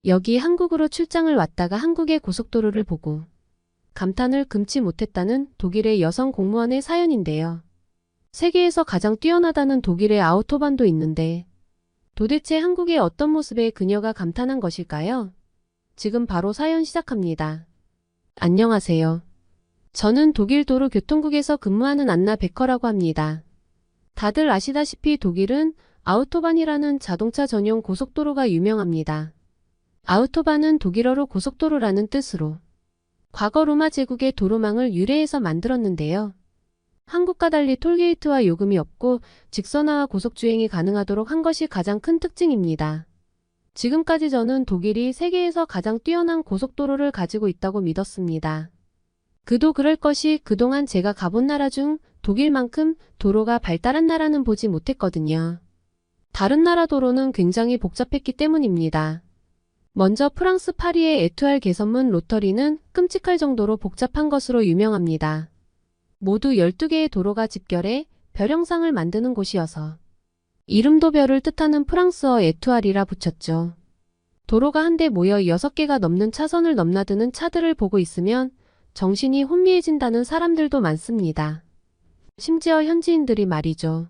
여기 한국으로 출장을 왔다가 한국의 고속도로를 보고 감탄을 금치 못했다는 독일의 여성 공무원의 사연인데요. 세계에서 가장 뛰어나다는 독일의 아우토반도 있는데 도대체 한국의 어떤 모습에 그녀가 감탄한 것일까요? 지금 바로 사연 시작합니다. 안녕하세요. 저는 독일 도로교통국에서 근무하는 안나 베커라고 합니다. 다들 아시다시피 독일은 아우토반이라는 자동차 전용 고속도로가 유명합니다. 아우토반은 독일어로 고속도로라는 뜻으로 과거 로마 제국의 도로망을 유래해서 만들었는데요. 한국과 달리 톨게이트와 요금이 없고 직선화와 고속주행이 가능하도록 한 것이 가장 큰 특징입니다. 지금까지 저는 독일이 세계에서 가장 뛰어난 고속도로를 가지고 있다고 믿었습니다. 그도 그럴 것이 그동안 제가 가본 나라 중 독일만큼 도로가 발달한 나라는 보지 못했거든요. 다른 나라 도로는 굉장히 복잡했기 때문입니다. 먼저 프랑스 파리의 에투알 개선문 로터리는 끔찍할 정도로 복잡한 것으로 유명합니다. 모두 12개의 도로가 집결해 별 형상을 만드는 곳이어서 이름도 별을 뜻하는 프랑스어 에투알이라 붙였죠. 도로가 한데 모여 6개가 넘는 차선을 넘나드는 차들을 보고 있으면 정신이 혼미해진다는 사람들도 많습니다. 심지어 현지인들이 말이죠.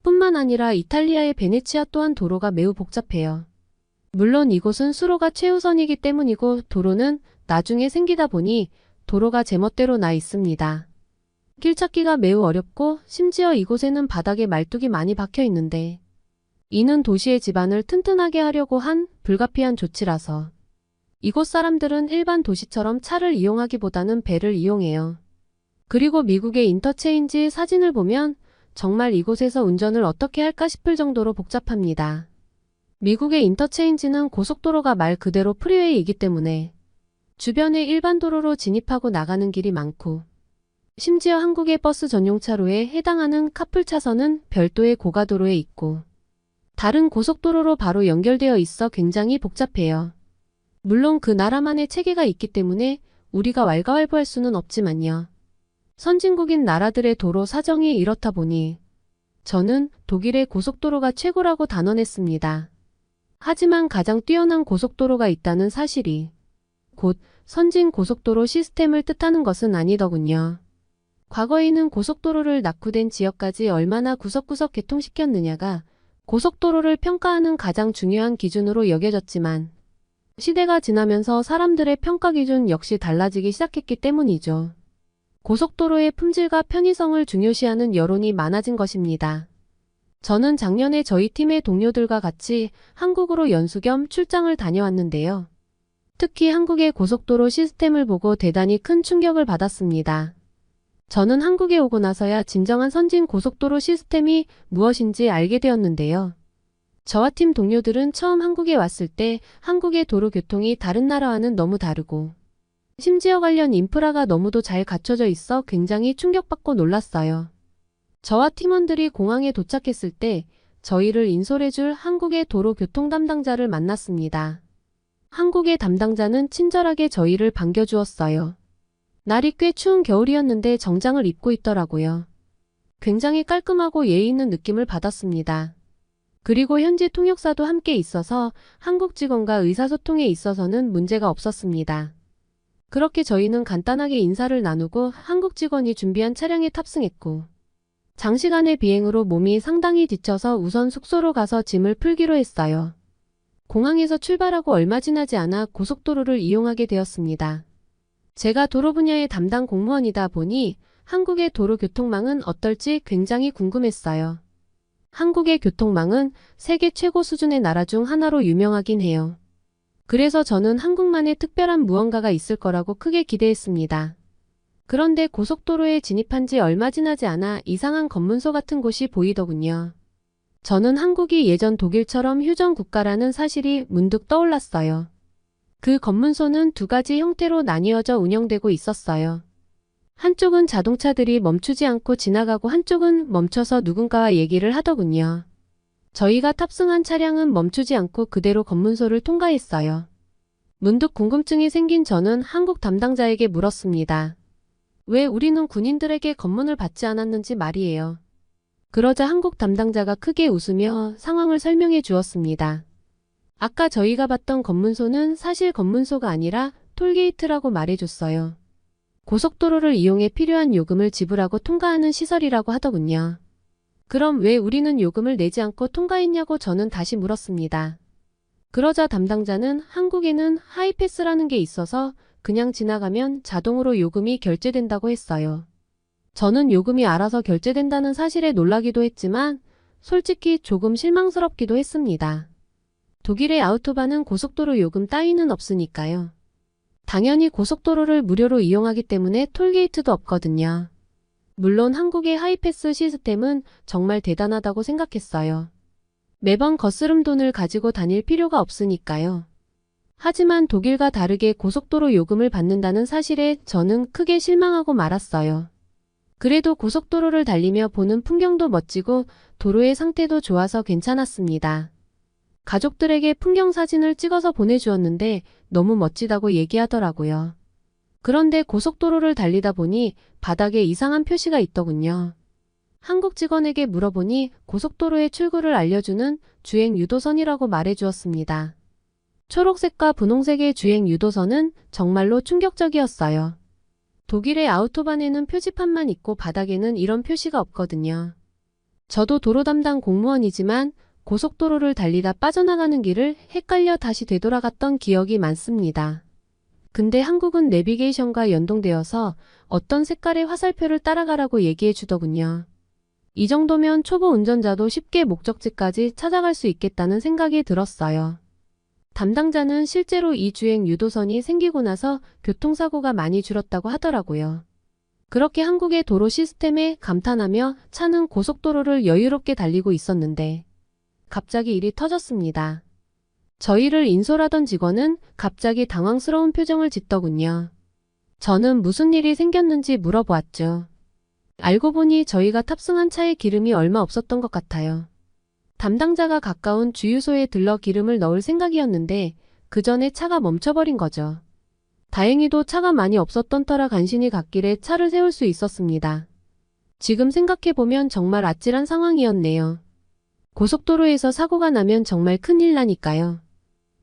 뿐만 아니라 이탈리아의 베네치아 또한 도로가 매우 복잡해요. 물론 이곳은 수로가 최우선이기 때문이고 도로는 나중에 생기다 보니 도로가 제멋대로 나 있습니다. 길 찾기가 매우 어렵고 심지어 이곳에는 바닥에 말뚝이 많이 박혀 있는데 이는 도시의 지반을 튼튼하게 하려고 한 불가피한 조치라서 이곳 사람들은 일반 도시처럼 차를 이용하기보다는 배를 이용해요. 그리고 미국의 인터체인지 사진을 보면 정말 이곳에서 운전을 어떻게 할까 싶을 정도로 복잡합니다. 미국의 인터체인지는 고속도로가 말 그대로 프리웨이이기 때문에 주변에 일반 도로로 진입하고 나가는 길이 많고 심지어 한국의 버스 전용차로에 해당하는 카풀 차선은 별도의 고가도로에 있고 다른 고속도로로 바로 연결되어 있어 굉장히 복잡해요. 물론 그 나라만의 체계가 있기 때문에 우리가 왈가왈부할 수는 없지만요. 선진국인 나라들의 도로 사정이 이렇다 보니 저는 독일의 고속도로가 최고라고 단언했습니다. 하지만 가장 뛰어난 고속도로가 있다는 사실이 곧 선진 고속도로 시스템을 뜻하는 것은 아니더군요. 과거에는 고속도로를 낙후된 지역까지 얼마나 구석구석 개통시켰느냐가 고속도로를 평가하는 가장 중요한 기준으로 여겨졌지만 시대가 지나면서 사람들의 평가 기준 역시 달라지기 시작했기 때문이죠. 고속도로의 품질과 편의성을 중요시하는 여론이 많아진 것입니다. 저는 작년에 저희 팀의 동료들과 같이 한국으로 연수 겸 출장을 다녀왔는데요. 특히 한국의 고속도로 시스템을 보고 대단히 큰 충격을 받았습니다. 저는 한국에 오고 나서야 진정한 선진 고속도로 시스템이 무엇인지 알게 되었는데요. 저와 팀 동료들은 처음 한국에 왔을 때 한국의 도로 교통이 다른 나라와는 너무 다르고 심지어 관련 인프라가 너무도 잘 갖춰져 있어 굉장히 충격받고 놀랐어요. 저와 팀원들이 공항에 도착했을 때 저희를 인솔해줄 한국의 도로 교통 담당자를 만났습니다. 한국의 담당자는 친절하게 저희를 반겨주었어요. 날이 꽤 추운 겨울이었는데 정장을 입고 있더라고요. 굉장히 깔끔하고 예의 있는 느낌을 받았습니다. 그리고 현지 통역사도 함께 있어서 한국 직원과 의사소통에 있어서는 문제가 없었습니다. 그렇게 저희는 간단하게 인사를 나누고 한국 직원이 준비한 차량에 탑승했고 장시간의 비행으로 몸이 상당히 지쳐서 우선 숙소로 가서 짐을 풀기로 했어요. 공항에서 출발하고 얼마 지나지 않아 고속도로를 이용하게 되었습니다. 제가 도로 분야의 담당 공무원이다 보니 한국의 도로 교통망은 어떨지 굉장히 궁금했어요. 한국의 교통망은 세계 최고 수준의 나라 중 하나로 유명하긴 해요. 그래서 저는 한국만의 특별한 무언가가 있을 거라고 크게 기대했습니다. 그런데 고속도로에 진입한 지 얼마 지나지 않아 이상한 검문소 같은 곳이 보이더군요. 저는 한국이 예전 독일처럼 휴전 국가라는 사실이 문득 떠올랐어요. 그 검문소는 2가지 형태로 나뉘어져 운영되고 있었어요. 한쪽은 자동차들이 멈추지 않고 지나가고 한쪽은 멈춰서 누군가와 얘기를 하더군요. 저희가 탑승한 차량은 멈추지 않고 그대로 검문소를 통과했어요. 문득 궁금증이 생긴 저는 한국 담당자에게 물었습니다. 왜 우리는 군인들에게 검문을 받지 않았는지 말이에요. 그러자 한국 담당자가 크게 웃으며 상황을 설명해 주었습니다. 아까 저희가 봤던 검문소는 사실 검문소가 아니라 톨게이트라고 말해줬어요. 고속도로를 이용해 필요한 요금을 지불하고 통과하는 시설이라고 하더군요. 그럼 왜 우리는 요금을 내지 않고 통과했냐고 저는 다시 물었습니다. 그러자 담당자는 한국에는 하이패스라는 게 있어서 그냥 지나가면 자동으로 요금이 결제된다고 했어요. 저는 요금이 알아서 결제된다는 사실에 놀라기도 했지만 솔직히 조금 실망스럽기도 했습니다. 독일의 아우토반은 고속도로 요금 따위는 없으니까요. 당연히 고속도로를 무료로 이용하기 때문에 톨게이트도 없거든요. 물론 한국의 하이패스 시스템은 정말 대단하다고 생각했어요. 매번 거스름 돈을 가지고 다닐 필요가 없으니까요. 하지만 독일과 다르게 고속도로 요금을 받는다는 사실에 저는 크게 실망하고 말았어요. 그래도 고속도로를 달리며 보는 풍경도 멋지고 도로의 상태도 좋아서 괜찮았습니다. 가족들에게 풍경 사진을 찍어서 보내주었는데 너무 멋지다고 얘기하더라고요. 그런데 고속도로를 달리다 보니 바닥에 이상한 표시가 있더군요. 한국 직원에게 물어보니 고속도로의 출구를 알려주는 주행 유도선이라고 말해주었습니다. 초록색과 분홍색의 주행 유도선은 정말로 충격적이었어요. 독일의 아우토반에는 표지판만 있고 바닥에는 이런 표시가 없거든요. 저도 도로 담당 공무원이지만 고속도로를 달리다 빠져나가는 길을 헷갈려 다시 되돌아갔던 기억이 많습니다. 근데 한국은 내비게이션과 연동되어서 어떤 색깔의 화살표를 따라가라고 얘기해 주더군요. 이 정도면 초보 운전자도 쉽게 목적지까지 찾아갈 수 있겠다는 생각이 들었어요. 담당자는 실제로 이 주행 유도선이 생기고 나서 교통사고가 많이 줄었다고 하더라고요. 그렇게 한국의 도로 시스템에 감탄하며 차는 고속도로를 여유롭게 달리고 있었는데 갑자기 일이 터졌습니다. 저희를 인솔하던 직원은 갑자기 당황스러운 표정을 짓더군요. 저는 무슨 일이 생겼는지 물어보았죠. 알고 보니 저희가 탑승한 차에 기름이 얼마 없었던 것 같아요. 담당자가 가까운 주유소에 들러 기름을 넣을 생각이었는데 그 전에 차가 멈춰버린 거죠. 다행히도 차가 많이 없었던 터라 간신히 갓길에 차를 세울 수 있었습니다. 지금 생각해보면 정말 아찔한 상황이었네요. 고속도로에서 사고가 나면 정말 큰일 나니까요.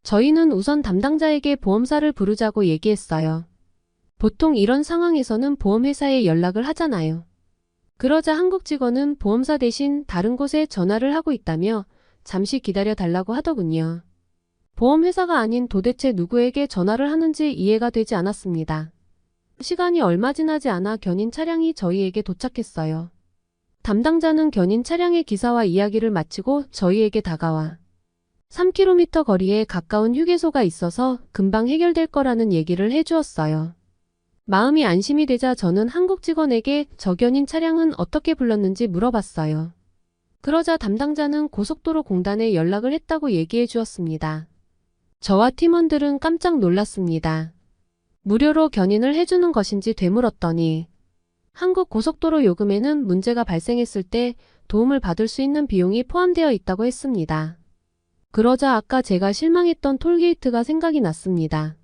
저희는 우선 담당자에게 보험사를 부르자고 얘기했어요. 보통 이런 상황에서는 보험회사에 연락을 하잖아요. 그러자 한국 직원은 보험사 대신 다른 곳에 전화를 하고 있다며 잠시 기다려 달라고 하더군요. 보험회사가 아닌 도대체 누구에게 전화를 하는지 이해가 되지 않았습니다. 시간이 얼마 지나지 않아 견인 차량이 저희에게 도착했어요. 담당자는 견인 차량의 기사와 이야기를 마치고 저희에게 다가와 3km 거리에 가까운 휴게소가 있어서 금방 해결될 거라는 얘기를 해주었어요. 마음이 안심이 되자 저는 한국 직원에게 저 견인 차량은 어떻게 불렀는지 물어봤어요. 그러자 담당자는 고속도로 공단에 연락을 했다고 얘기해 주었습니다. 저와 팀원들은 깜짝 놀랐습니다. 무료로 견인을 해주는 것인지 되물었더니 한국 고속도로 요금에는 문제가 발생했을 때 도움을 받을 수 있는 비용이 포함되어 있다고 했습니다. 그러자 아까 제가 실망했던 톨게이트가 생각이 났습니다.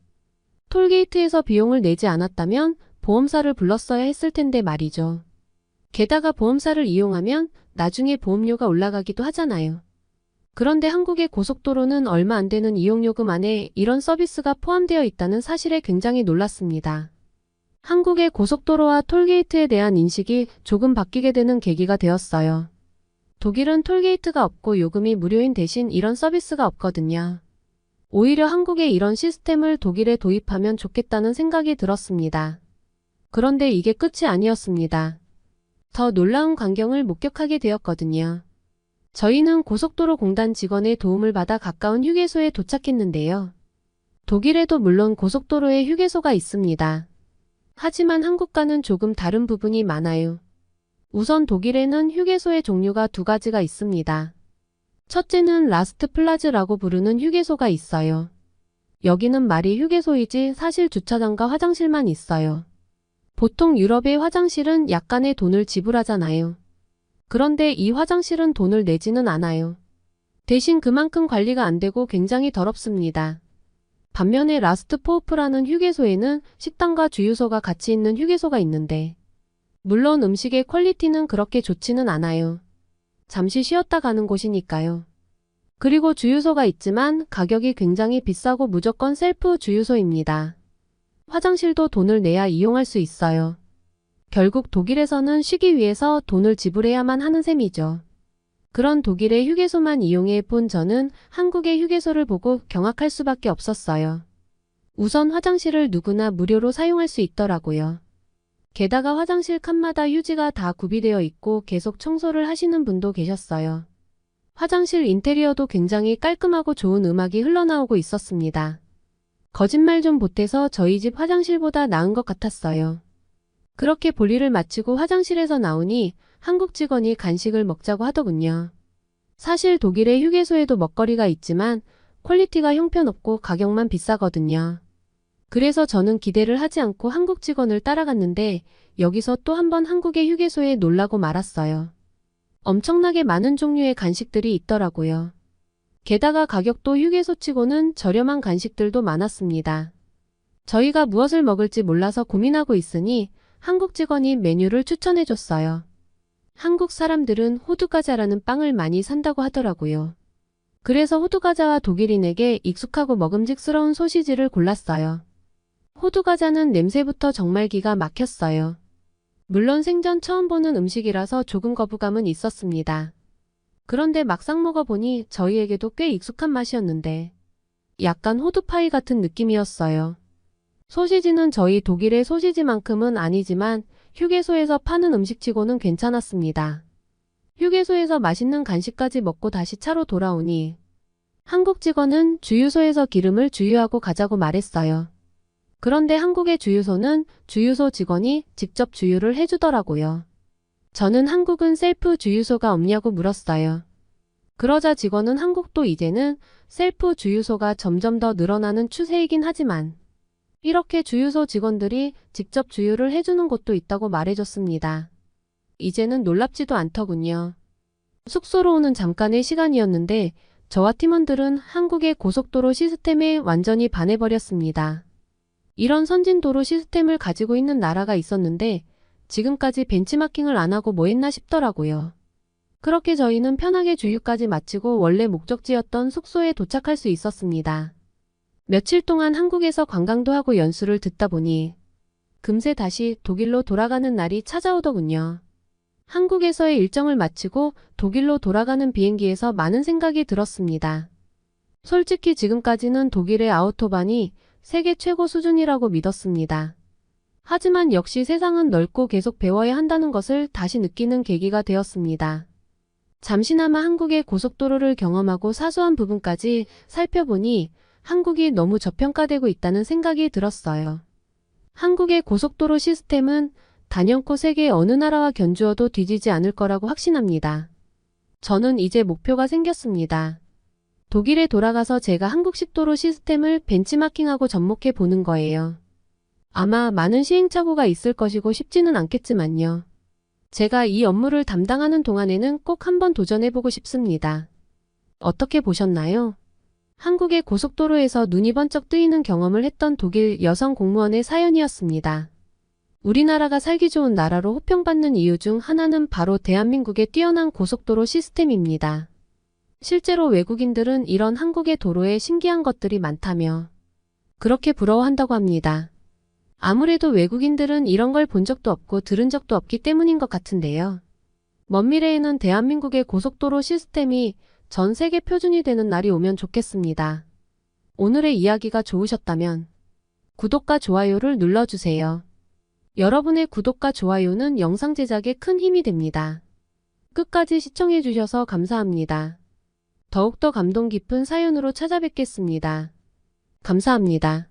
톨게이트에서 비용을 내지 않았다면 보험사를 불렀어야 했을 텐데 말이죠. 게다가 보험사를 이용하면 나중에 보험료가 올라가기도 하잖아요. 그런데 한국의 고속도로는 얼마 안 되는 이용요금 안에 이런 서비스가 포함되어 있다는 사실에 굉장히 놀랐습니다. 한국의 고속도로와 톨게이트에 대한 인식이 조금 바뀌게 되는 계기가 되었어요. 독일은 톨게이트가 없고 요금이 무료인 대신 이런 서비스가 없거든요. 오히려 한국의 이런 시스템을 독일에 도입하면 좋겠다는 생각이 들었습니다. 그런데 이게 끝이 아니었습니다. 더 놀라운 광경을 목격하게 되었거든요. 저희는 고속도로 공단 직원의 도움을 받아 가까운 휴게소에 도착했는데요. 독일에도 물론 고속도로에 휴게소가 있습니다. 하지만 한국과는 조금 다른 부분이 많아요. 우선 독일에는 휴게소의 종류가 두 가지가 있습니다. 첫째는 라스트 플라즈라고 부르는 휴게소가 있어요. 여기는 말이 휴게소이지 사실 주차장과 화장실만 있어요. 보통 유럽의 화장실은 약간의 돈을 지불하잖아요. 그런데 이 화장실은 돈을 내지는 않아요. 대신 그만큼 관리가 안 되고 굉장히 더럽습니다. 반면에 라스트 포호프라는 휴게소에는 식당과 주유소가 같이 있는 휴게소가 있는데 물론 음식의 퀄리티는 그렇게 좋지는 않아요. 잠시 쉬었다 가는 곳이니까요. 그리고 주유소가 있지만 가격이 굉장히 비싸고 무조건 셀프 주유소입니다. 화장실도 돈을 내야 이용할 수 있어요. 결국 독일에서는 쉬기 위해서 돈을 지불해야만 하는 셈이죠. 그런 독일의 휴게소만 이용해 본 저는 한국의 휴게소를 보고 경악할 수밖에 없었어요. 우선 화장실을 누구나 무료로 사용할 수 있더라고요. 게다가 화장실 칸마다 휴지가 다 구비되어 있고 계속 청소를 하시는 분도 계셨어요. 화장실 인테리어도 굉장히 깔끔하고 좋은 음악이 흘러나오고 있었습니다. 거짓말 좀 보태서 저희 집 화장실보다 나은 것 같았어요. 그렇게 볼일을 마치고 화장실에서 나오니 한국 직원이 간식을 먹자고 하더군요. 사실 독일의 휴게소에도 먹거리가 있지만 퀄리티가 형편없고 가격만 비싸거든요. 그래서 저는 기대를 하지 않고 한국 직원을 따라갔는데 여기서 또 한 번 한국의 휴게소에 놀라고 말았어요. 엄청나게 많은 종류의 간식들이 있더라고요. 게다가 가격도 휴게소치고는 저렴한 간식들도 많았습니다. 저희가 무엇을 먹을지 몰라서 고민하고 있으니 한국 직원이 메뉴를 추천해줬어요. 한국 사람들은 호두과자라는 빵을 많이 산다고 하더라고요. 그래서 호두과자와 독일인에게 익숙하고 먹음직스러운 소시지를 골랐어요. 호두과자는 냄새부터 정말 기가 막혔어요. 물론 생전 처음 보는 음식이라서 조금 거부감은 있었습니다. 그런데 막상 먹어보니 저희에게도 꽤 익숙한 맛이었는데 약간 호두파이 같은 느낌이었어요. 소시지는 저희 독일의 소시지만큼은 아니지만 휴게소에서 파는 음식치고는 괜찮았습니다. 휴게소에서 맛있는 간식까지 먹고 다시 차로 돌아오니 한국 직원은 주유소에서 기름을 주유하고 가자고 말했어요. 그런데 한국의 주유소는 주유소 직원이 직접 주유를 해주더라고요. 저는 한국은 셀프 주유소가 없냐고 물었어요. 그러자 직원은 한국도 이제는 셀프 주유소가 점점 더 늘어나는 추세이긴 하지만 이렇게 주유소 직원들이 직접 주유를 해주는 곳도 있다고 말해줬습니다. 이제는 놀랍지도 않더군요. 숙소로 오는 잠깐의 시간이었는데 저와 팀원들은 한국의 고속도로 시스템에 완전히 반해버렸습니다. 이런 선진도로 시스템을 가지고 있는 나라가 있었는데 지금까지 벤치마킹을 안 하고 뭐 했나 싶더라고요. 그렇게 저희는 편하게 주유까지 마치고 원래 목적지였던 숙소에 도착할 수 있었습니다. 며칠 동안 한국에서 관광도 하고 연수를 듣다 보니 금세 다시 독일로 돌아가는 날이 찾아오더군요. 한국에서의 일정을 마치고 독일로 돌아가는 비행기에서 많은 생각이 들었습니다. 솔직히 지금까지는 독일의 아우토반이 세계 최고 수준이라고 믿었습니다. 하지만 역시 세상은 넓고 계속 배워야 한다는 것을 다시 느끼는 계기가 되었습니다. 잠시나마 한국의 고속도로를 경험하고 사소한 부분까지 살펴보니 한국이 너무 저평가되고 있다는 생각이 들었어요. 한국의 고속도로 시스템은 단연코 세계 어느 나라와 견주어도 뒤지지 않을 거라고 확신합니다. 저는 이제 목표가 생겼습니다. 독일에 돌아가서 제가 한국식 도로 시스템을 벤치마킹하고 접목해 보는 거예요. 아마 많은 시행착오가 있을 것이고 쉽지는 않겠지만요. 제가 이 업무를 담당하는 동안에는 꼭 한번 도전해보고 싶습니다. 어떻게 보셨나요? 한국의 고속도로에서 눈이 번쩍 뜨이는 경험을 했던 독일 여성 공무원의 사연이었습니다. 우리나라가 살기 좋은 나라로 호평받는 이유 중 하나는 바로 대한민국의 뛰어난 고속도로 시스템입니다. 실제로 외국인들은 이런 한국의 도로에 신기한 것들이 많다며 그렇게 부러워한다고 합니다. 아무래도 외국인들은 이런 걸 본 적도 없고 들은 적도 없기 때문인 것 같은데요. 먼 미래에는 대한민국의 고속도로 시스템이 전 세계 표준이 되는 날이 오면 좋겠습니다. 오늘의 이야기가 좋으셨다면 구독과 좋아요를 눌러주세요. 여러분의 구독과 좋아요는 영상 제작에 큰 힘이 됩니다. 끝까지 시청해주셔서 감사합니다. 더욱더 감동 깊은 사연으로 찾아뵙겠습니다. 감사합니다.